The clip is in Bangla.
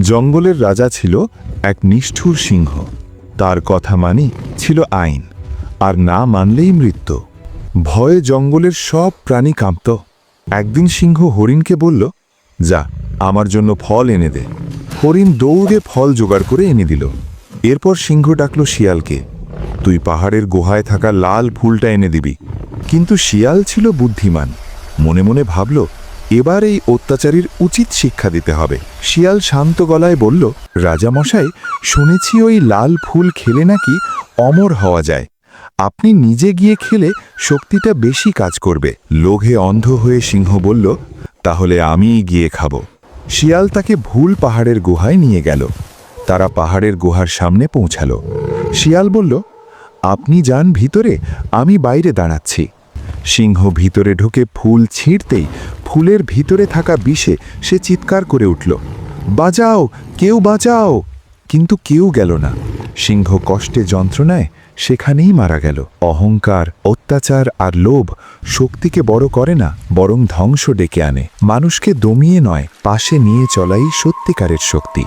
জঙ্গলের রাজা ছিল এক নিষ্ঠুর সিংহ। তার কথা মানি ছিল আইন, আর না মানলেই মৃত্যু। ভয়ে জঙ্গলের সব প্রাণী কাঁপত। একদিন সিংহ হরিণকে বলল, যা, আমার জন্য ফল এনে দে। হরিণ দৌড়ে ফল জোগাড় করে এনে দিল। এরপর সিংহ ডাকল শিয়ালকে, তুই পাহাড়ের গুহায় থাকা লাল ফুলটা এনে দিবি। কিন্তু শিয়াল ছিল বুদ্ধিমান, মনে মনে ভাবল, এবার এই অত্যাচারীর উচিত শিক্ষা দিতে হবে। শিয়াল শান্ত গলায় বলল, রাজামশাই, শুনেছি ওই লাল ফুল খেলে নাকি অমর হওয়া যায়। আপনি নিজে গিয়ে খেলে শক্তিটা বেশি কাজ করবে। লোভে অন্ধ হয়ে সিংহ বলল, তাহলে আমিই গিয়ে খাব। শিয়াল তাকে ভুল পাহাড়ের গুহায় নিয়ে গেল। তারা পাহাড়ের গুহার সামনে পৌঁছালো। শিয়াল বলল, আপনি যান ভিতরে, আমি বাইরে দাঁড়াচ্ছি। সিংহ ভিতরে ঢুকে ফুল ছিঁড়তেই ফুলের ভিতরে থাকা বিষে সে চিৎকার করে উঠল, বাঁচাও, কেউ বাঁচাও! কিন্তু কেউ গেল না। সিংহ কষ্টে যন্ত্রণায় সেখানেই মারা গেল। অহংকার, অত্যাচার আর লোভ শক্তিকে বড় করে না, বরং ধ্বংস ডেকে আনে। মানুষকে দমিয়ে নয়, পাশে নিয়ে চলাই সত্যিকারের শক্তি।